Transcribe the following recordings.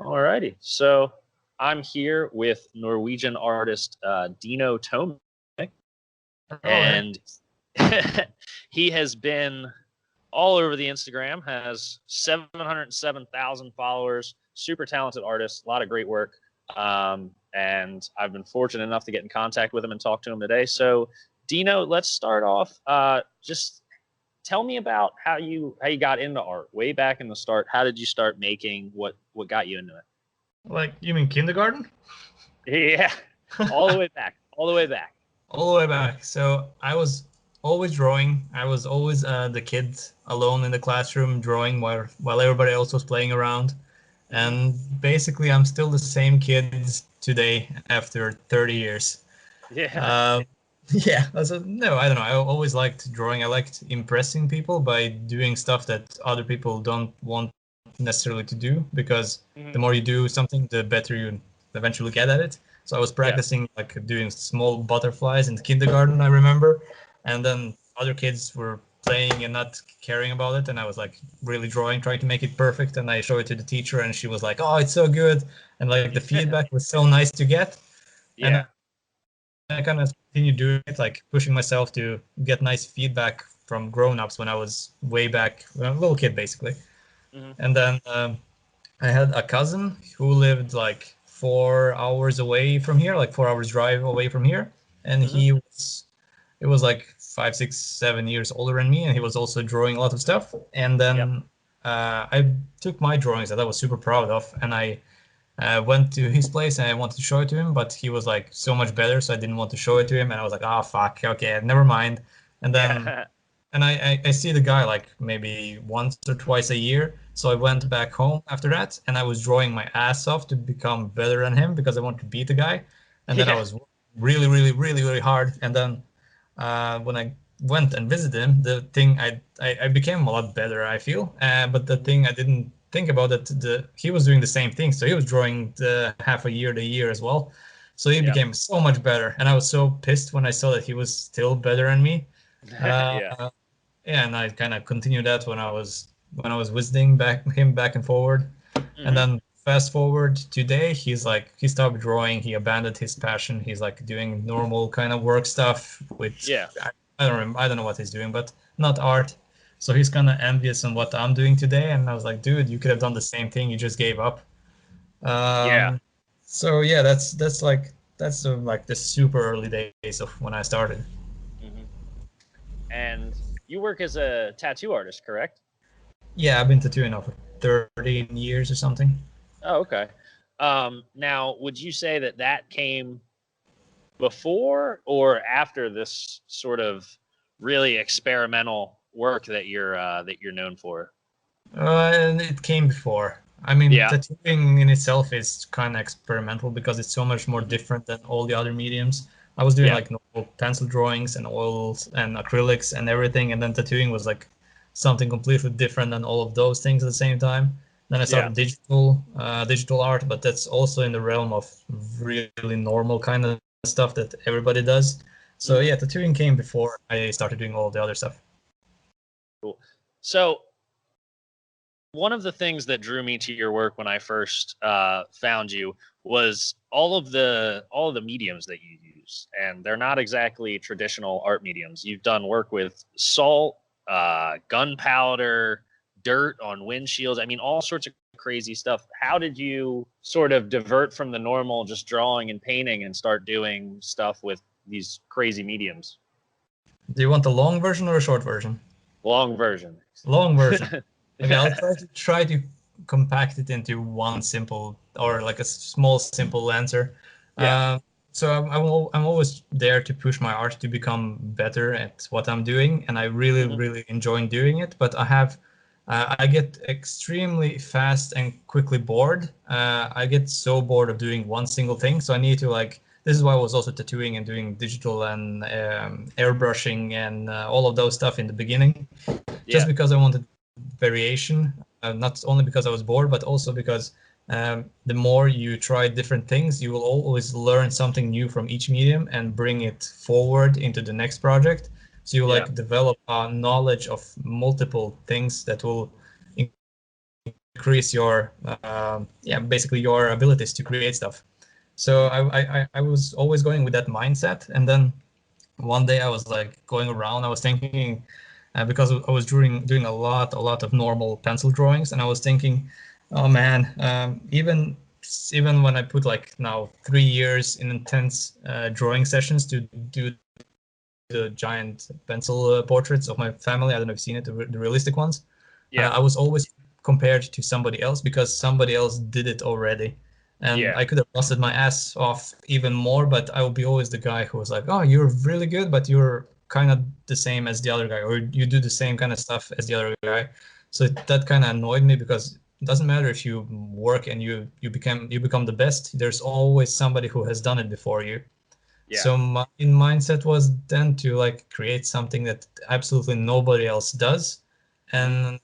Alrighty, so I'm here with Norwegian artist Dino Tomic, All right. and he has been all over the Instagram, has 707,000 followers, super talented artist, a lot of great work. And I've been fortunate enough to get in contact with him and talk to him today. So, Dino, let's start off. Just tell me about how you got into art way back in the start. How did you start making? What got you into it? Like, you mean kindergarten? Yeah, all the way back, all the way back. All the way back. So I was always drawing. I was always the kid alone in the classroom drawing while everybody else was playing around. And basically, I'm still the same kid today after 30 years. Yeah, Um, yeah, no, I don't know. I always liked drawing. I liked impressing people by doing stuff that other people don't want necessarily to do, because the Mhm. more you do something, the better you eventually get at it. So I was Yeah, practicing like doing small butterflies in kindergarten, I remember, and then other kids were playing and not caring about it, and I was like really drawing, trying to make it perfect, and I showed it to the teacher, and she was like, "Oh, it's so good," and like the feedback was so nice to get, and yeah, I kind of continued doing it, like pushing myself to get nice feedback from grown-ups when I was way back, when I was a little kid, basically. hmm And then I had a cousin who lived like 4 hours away from here, like 4 hours drive away from here, and hmm it was like 5, 6, 7 years older than me, and he was also drawing a lot of stuff. And yeah, then I took my drawings that I was super proud of, and I went to his place and I wanted to show it to him, but he was like so much better, so I didn't want to show it to him. And I was like, oh fuck, okay, never mind. And then yeah, and I see the guy like maybe once or twice a year. So I went Mhm. back home after that, and I was drawing my ass off to become better than him because I wanted to beat the guy. And then I yeah, was really, really, really, really hard. And then when I went and visited him, the thing I became a lot better, I feel. But the Mhm. thing I didn't think about that he was doing the same thing, so he was drawing the half a year the year as well. So he yeah, became so much better, and I was so pissed when I saw that he was still better than me. Uh, yeah, yeah, and I kind of continued that when I was visiting back and forward, and hmm then fast forward today, he stopped drawing, he abandoned his passion, he's like doing normal kind of work stuff with yeah, I don't know what he's doing, but not art. So he's kind of envious on what I'm doing today, and I was like, dude, you could have done the same thing, you just gave up. yeah. So yeah, that's like the super early days of when I started. hmm And you work as a tattoo artist, correct? Yeah, I've been tattooing now for 13 years or something. Oh, okay. Now, would you say that came before or after this sort of really experimental work that you're known for? And it came before. I mean, Yeah. tattooing in itself is kind of experimental because it's so much more hmm different than all the other mediums. I was doing Yeah. like normal pencil drawings and oils and acrylics and everything, and then tattooing was like something completely different than all of those things at the same time. Then I Yeah. started digital art, but that's also in the realm of really normal kind of stuff that everybody does. So hmm yeah, tattooing came before I started doing all the other stuff. Cool. So one of the things that drew me to your work when I first found you was all of the mediums that you use, and they're not exactly traditional art mediums. You've done work with salt, gunpowder, dirt on windshields. I mean, all sorts of crazy stuff. How did you sort of divert from the normal, just drawing and painting, and start doing stuff with these crazy mediums? Do you want a long version or a short version? Long version. Long version. Okay, I'll try to compact it into one simple or like a small simple answer. Yeah. Uh, so I'm always there to push my art to become better at what I'm doing, and I really hmm really enjoy doing it. But I get extremely fast and quickly bored. I get so bored of doing one single thing, so I need to like. This is why I was also tattooing and doing digital and airbrushing and all of those stuff in the beginning, just Yeah. because I wanted variation, not only because I was bored, but also because the more you try different things, you will always learn something new from each medium and bring it forward into the next project. So you Yeah. like develop a knowledge of multiple things that will increase your basically your abilities to create stuff. So I was always going with that mindset, and then one day I was like going around, I was thinking, because I was doing a lot of normal pencil drawings, and I was thinking, oh man, even when I put like now 3 years in intense drawing sessions to do the giant pencil portraits of my family, I don't know if you've seen it, the realistic ones. Yeah. I was always compared to somebody else because somebody else did it already. And I could have busted my ass off even more, but I would be always the guy who was like, oh, you're really good, but you're kind of the same as the other guy, or you do the same kind of stuff as the other guy. So that kind of annoyed me because it doesn't matter if you work and you become the best. There's always somebody who has done it before you. Yeah. So my mindset was then to like create something that absolutely nobody else does, and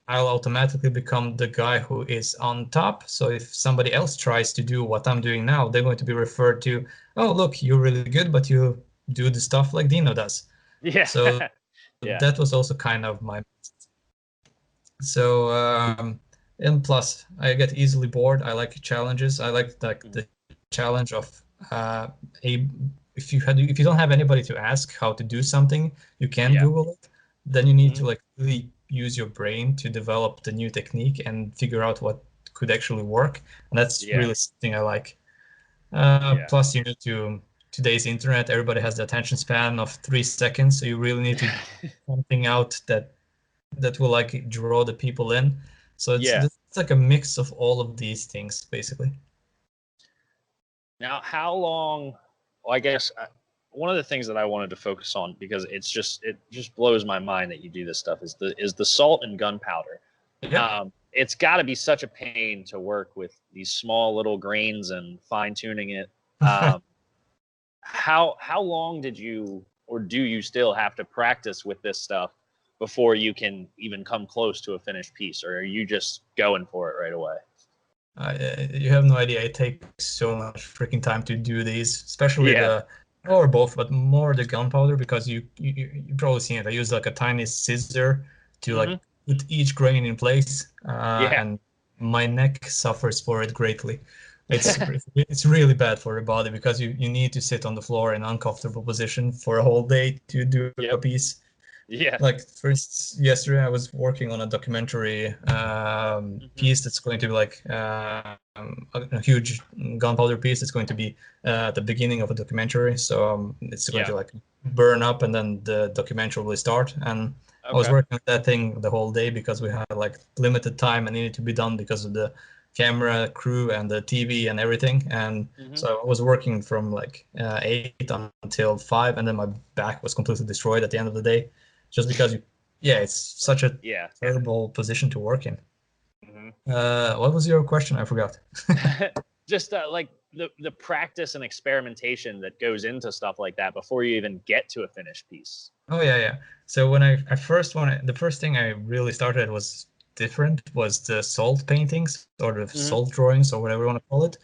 I'll automatically become the guy who is on top. So if somebody else tries to do what I'm doing now, they're going to be referred to, oh, look, you're really good, but you do the stuff like Dino does. Yeah. So Yeah. that was also kind of my. So and plus, I get easily bored. I like challenges. I like the challenge of if you don't have anybody to ask how to do something, you can Google it. Then you need to like really use your brain to develop the new technique and figure out what could actually work. And that's really something I like. Plus, you need to today's internet, everybody has the attention span of 3 seconds, so you really need to something out that will like draw the people in. So it's like a mix of all of these things, basically. Now, how long? Well, I guess one of the things that I wanted to focus on, because it just blows my mind that you do this stuff, is the salt and gunpowder. Yeah. It's got to be such a pain to work with these small little grains and fine tuning it. How long did you, or do you still have to practice with this stuff before you can even come close to a finished piece, or are you just going for it right away? You have no idea. It takes so much freaking time to do these, especially or both, but more the gunpowder, because you probably seen it. I use like a tiny scissor to like put each grain in place, and my neck suffers for it greatly. It's really bad for your body because you need to sit on the floor in an uncomfortable position for a whole day to do a piece. Yeah. Like first yesterday, I was working on a documentary piece that's going to be like a huge gunpowder piece. It's going to be the beginning of a documentary, so it's going to like burn up, and then the documentary will start. And I was working on that thing the whole day because we had like limited time and it needed to be done because of the camera crew and the TV and everything. And so I was working from like 8 until 5, and then my back was completely destroyed at the end of the day. Just because it's such a terrible position to work in. What was your question? I forgot. Just like the practice and experimentation that goes into stuff like that before you even get to a finished piece. Oh yeah. So when the first thing I really started was different, was the salt paintings or the salt drawings or whatever you want to call it.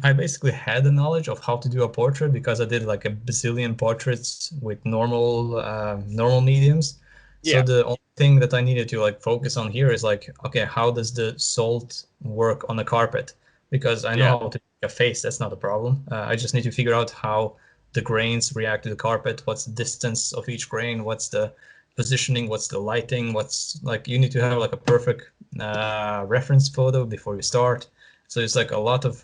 I basically had the knowledge of how to do a portrait because I did like a bazillion portraits with normal mediums. So the only thing that I needed to like focus on here is like, okay, how does the salt work on a carpet? Because I know how to make a face. That's not a problem. I just need to figure out how the grains react to the carpet. What's the distance of each grain? What's the positioning? What's the lighting? What's like, you need to have like a perfect reference photo before you start. So it's like a lot of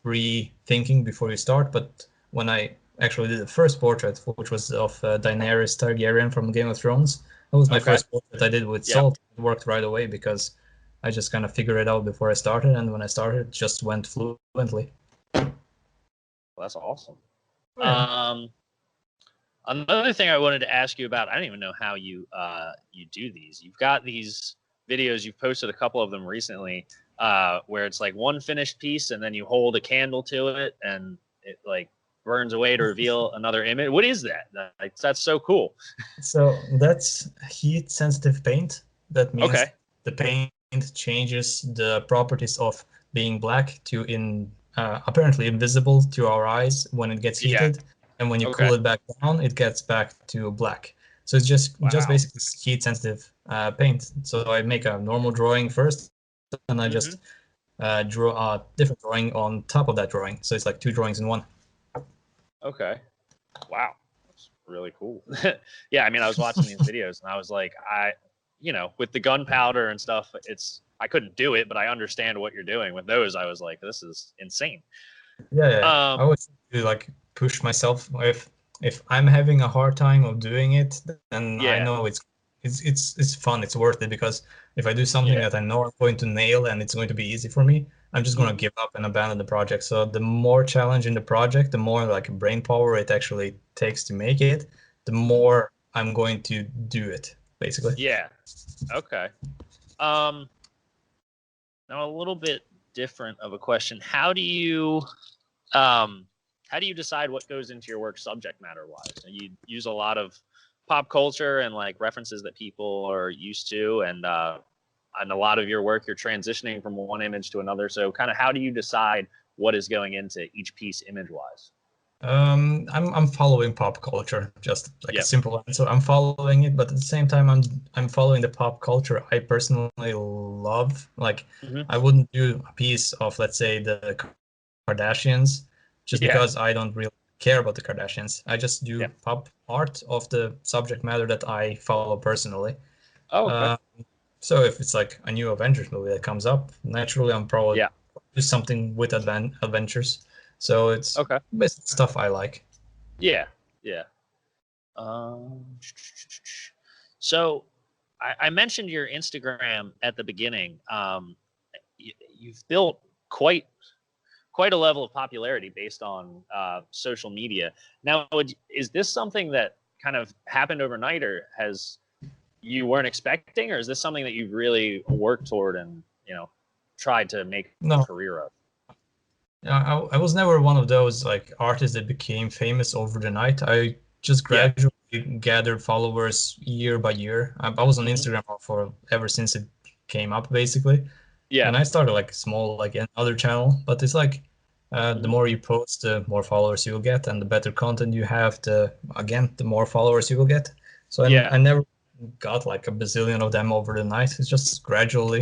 pre-thinking before you start. But when I actually did the first portrait, which was of Daenerys Targaryen from Game of Thrones, that was my first portrait I did with salt. It worked right away because I just kind of figured it out before I started. And when I started, it just went fluently. Well, that's awesome. Another thing I wanted to ask you about, I don't even know how you do these. You've got these videos, you've posted a couple of them recently, where it's like one finished piece and then you hold a candle to it and it like burns away to reveal another image. What is that? That's so cool. So that's heat sensitive paint. That means the paint changes the properties of being black to apparently invisible to our eyes when it gets heated. And when you cool it back down, it gets back to black. So it's just Wow. basically heat sensitive paint. So I make a normal drawing first, and I just draw a different drawing on top of that drawing. So it's like two drawings in one. Okay. Wow. That's really cool. Yeah, I mean, I was watching these videos and I was like, with the gunpowder and stuff, I couldn't do it, but I understand what you're doing. With those, I was like, this is insane. Yeah. I always do like push myself. If I'm having a hard time of doing it, then I know it's fun. It's worth it, because if I do something that I know I'm going to nail and it's going to be easy for me, I'm just going to give up and abandon the project. So the more challenge in the project, the more like brain power it actually takes to make it, the more I'm going to do it, basically. Yeah. Okay. Now a little bit different of a question. How do you decide what goes into your work subject matter wise? You use a lot of pop culture and like references that people are used to, and a lot of your work you're transitioning from one image to another. So kind of how do you decide what is going into each piece image wise? I'm following pop culture, just like a simple answer. I'm following it, but at the same time, I'm following the pop culture I personally love. Like, I wouldn't do a piece of, let's say, the Kardashians just because I don't really care about the Kardashians. I just do pop art of the subject matter that I follow personally. Oh, okay. So if it's like a new Avengers movie that comes up, naturally I'm probably do something with Adventures. So it's basically stuff I like. Yeah. So I mentioned your Instagram at the beginning. You've built quite a level of popularity based on social media. Now, is this something that kind of happened overnight, or you weren't expecting, or is this something that you've really worked toward and tried to make a career of? I was never one of those like artists that became famous over the night. I just gradually gathered followers year by year. I was on Instagram for ever since it came up, basically. And I started like small, like another channel, but it's like the more you post, the more followers you will get, and the better content you have, the more followers you will get. So I never got like a bazillion of them over the night. It's just gradually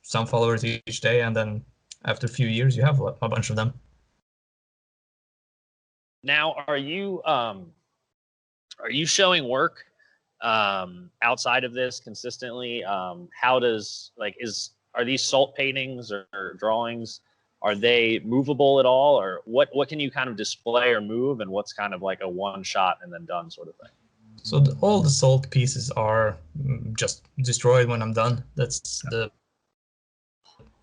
some followers each day, and then after a few years, you have a bunch of them. Now, are you showing work outside of this consistently? Are these salt paintings or drawings? Are they movable at all, or what can you kind of display or move, and what's kind of like a one shot and then done sort of thing? So all the salt pieces are just destroyed when I'm done. That's the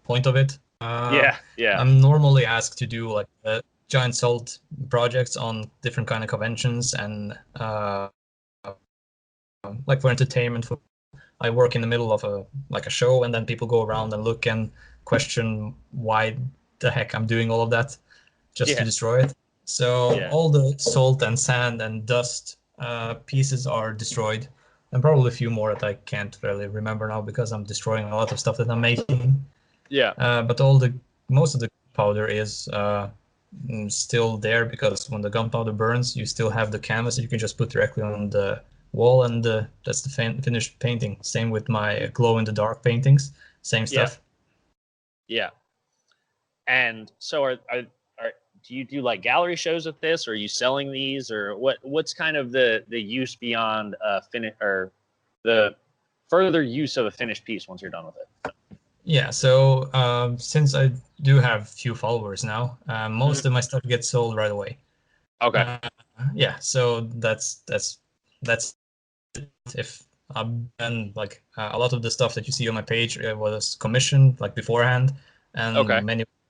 point of it. I'm normally asked to do like giant salt projects on different kind of conventions, and like for entertainment. I work in the middle of a show, and then people go around and look and question why the heck I'm doing all of that just to destroy it. So all the salt and sand and dust pieces are destroyed, and probably a few more that I can't really remember now because I'm destroying a lot of stuff that I'm making. But most of the powder is still there, because when the gunpowder burns, you still have the canvas that you can just put directly on the wall, and that's the finished painting. Same with my glow in the dark paintings, same stuff. And so do you do like gallery shows with this, or are you selling these, or what's kind of the use beyond or the further use of a finished piece once you're done with it? Yeah, so since I do have few followers now, most of my stuff gets sold right away. Okay. So that's if and like a lot of the stuff that you see on my page was commissioned like beforehand, and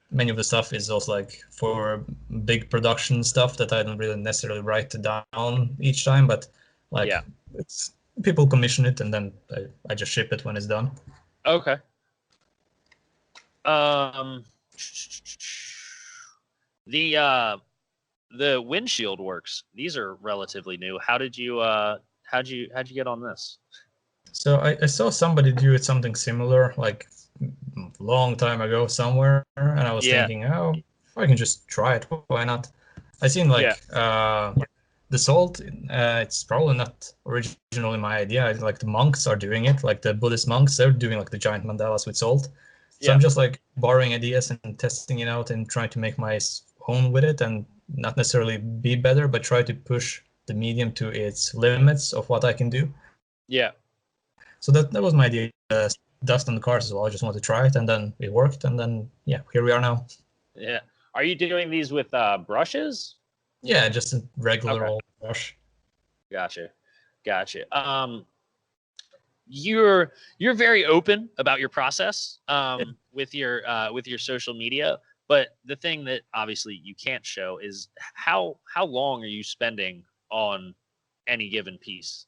many of the stuff is also like for big production stuff that I don't really necessarily write down each time, but like it's people commission it, and then I just ship it when it's done. Okay. The windshield works. These are relatively new. How'd you get on this? So I saw somebody do something similar like a long time ago somewhere, and I was thinking, oh, I can just try it. Why not? I seen like the salt, it's probably not originally my idea. Like the monks are doing it, like the Buddhist monks, they're doing like the giant mandalas with salt. So Yeah. I'm just like borrowing ideas and testing it out and trying to make my own with it, and not necessarily be better, but try to push the medium to its limits of what I can do. Yeah. So that was my idea. Dust on the cars as well. I just wanted to try it, and then it worked, and then yeah, here we are now. Yeah. Are you doing these with brushes? Yeah, just a regular Okay. old brush. Gotcha. Gotcha. You're very open about your process with your social media, but the thing that obviously you can't show is how long are you spending on any given piece?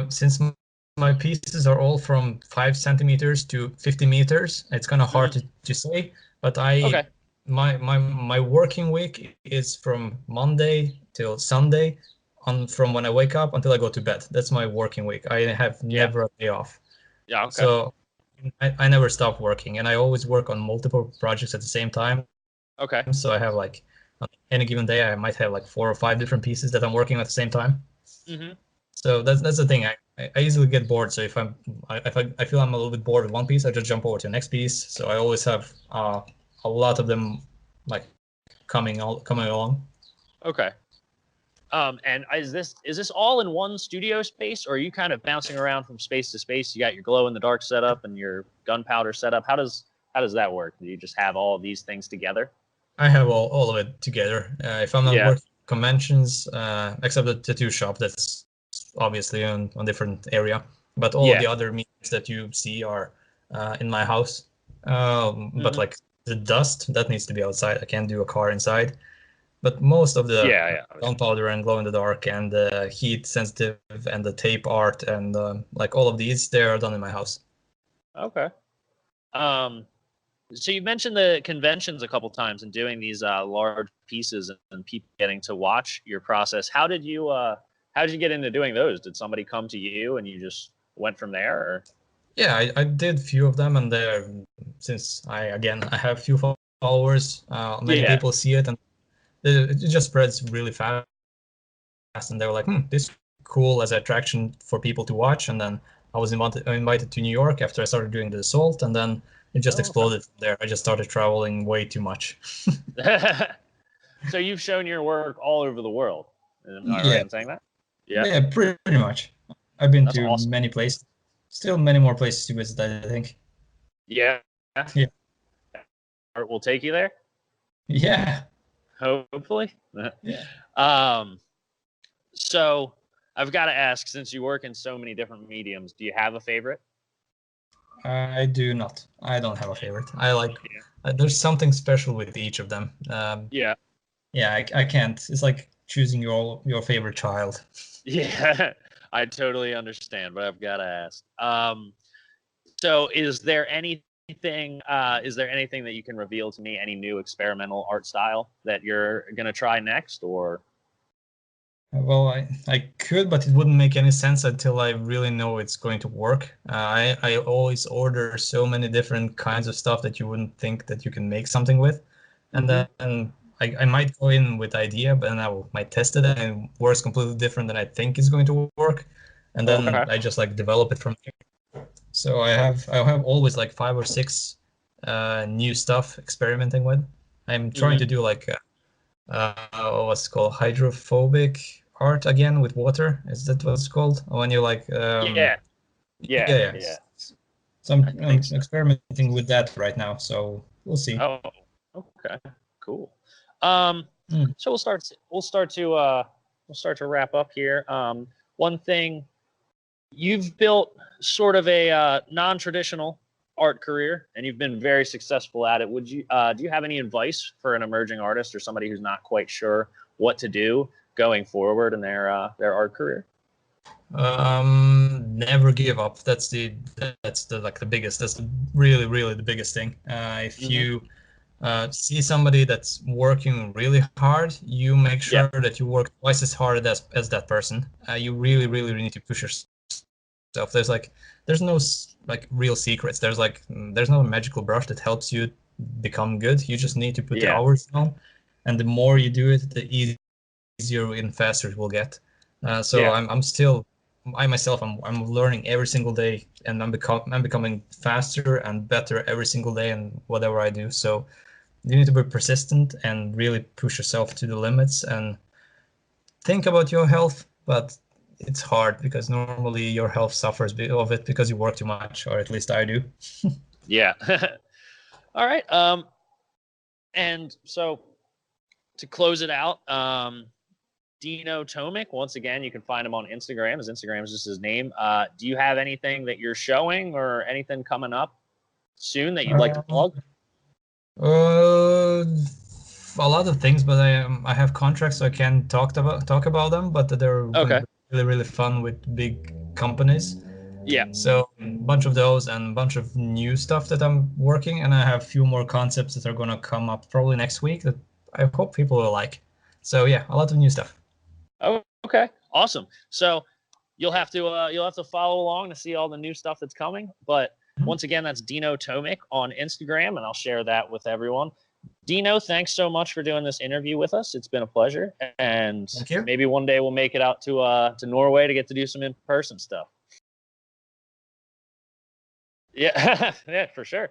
Since my pieces are all from 5 centimeters to 50 meters, it's kind of hard to say. But Okay. my working week is from Monday till Sunday, from when I wake up until I go to bed. That's my working week. I have Yeah. never a day off. Yeah. Okay. So I never stop working, and I always work on multiple projects at the same time. Okay. So I have like on any given day, I might have like 4 or 5 different pieces that I'm working on at the same time. Mm-hmm. So that's the thing. I easily get bored. So if I feel I'm a little bit bored with one piece, I just jump over to the next piece. So I always have a lot of them like coming along. Okay. And is this all in one studio space, or are you kind of bouncing around from space to space? You got your glow in the dark setup and your gunpowder setup. How does that work? Do you just have all of these things together? I have all of it together. If I'm not Yeah. working conventions, except the tattoo shop, that's obviously on different area. But all of Yeah. the other meetings that you see are in my house. But Mm-hmm. like the dust, that needs to be outside. I can't do a car inside. But most of the Yeah. Yeah. gunpowder and glow in the dark and the heat sensitive and the tape art and like all of these, they are done in my house. Okay. So you mentioned the conventions a couple times and doing these large pieces and people getting to watch your process. How did you get into doing those? Did somebody come to you and you just went from there? Or? Yeah, I did few of them, and since I have few followers, many Yeah. people see it, and it just spreads really fast. And they were like, this is cool as an attraction for people to watch. And then I was invited to New York after I started doing the assault, and then it just Oh, exploded from there. I just started traveling way too much. okay. So you've shown your work all over the world. Am I right Yeah, in saying that? Yeah. yeah, pretty much. I've been That's to awesome. many places, still many more places to visit, I think. Yeah. Yeah. Art will take you there. Yeah, Hopefully. yeah. um. So I've got to ask, since you work in so many different mediums, do you have a favorite? I do not. I don't have a favorite. I like. Yeah. There's something special with each of them. Yeah. Yeah, I can't. It's like choosing your favorite child. Yeah. I totally understand, but I've got to ask. So is there anything that you can reveal to me, any new experimental art style that you're going to try next, or? Well, I could, but it wouldn't make any sense until I really know it's going to work. I always order so many different kinds of stuff that you wouldn't think that you can make something with, and Mm-hmm. then I might go in with idea, but then might test it and it works completely different than I think is going to work, and then Okay. I just like develop it from there. So I have always like 5 or 6 new stuff experimenting with. I'm trying Mm-hmm. to do like what's it called, hydrophobic art again with water. Is that what it's called? When you like Yeah. Yeah. yeah. Yeah. So I I'm think so. experimenting with that right now. So we'll see. Oh, okay, cool. Um, Mm. so we'll start to wrap up here. One thing, you've built sort of a non-traditional art career, and you've been very successful at it. Would you do you have any advice for an emerging artist or somebody who's not quite sure what to do going forward in their art career? Never give up. That's the like the biggest. That's really the biggest thing. If Mm-hmm. you see somebody that's working really hard, you make Yeah. sure that you work twice as hard as that person. You really need to push yourself. There's no like real secrets. There's no magical brush that helps you become good. You just need to put the Yeah. hours on, and the more you do it, the easier easier and faster it will get. So Yeah. I'm still, I myself, I'm learning every single day, and I'm becoming faster and better every single day in whatever I do. So you need to be persistent and really push yourself to the limits and think about your health, but it's hard because normally your health suffers of it because you work too much, or at least I do. Yeah. All right. And so to close it out, Dino Tomic, once again, you can find him on Instagram. His Instagram is just his name. Do you have anything that you're showing or anything coming up soon that you'd like to plug? A lot of things, but I have contracts, so I can't talk about them. But they're Okay. really fun with big companies. Yeah. So a bunch of those and a bunch of new stuff that I'm working, and I have a few more concepts that are gonna come up probably next week that I hope people will like. So yeah, a lot of new stuff. Oh, okay. Awesome. So you'll have to follow along to see all the new stuff that's coming. But once again, that's Dino Tomic on Instagram, and I'll share that with everyone. Dino, thanks so much for doing this interview with us. It's been a pleasure, and Thank you. maybe one day we'll make it out to Norway to get to do some in-person stuff. Yeah, yeah, for sure.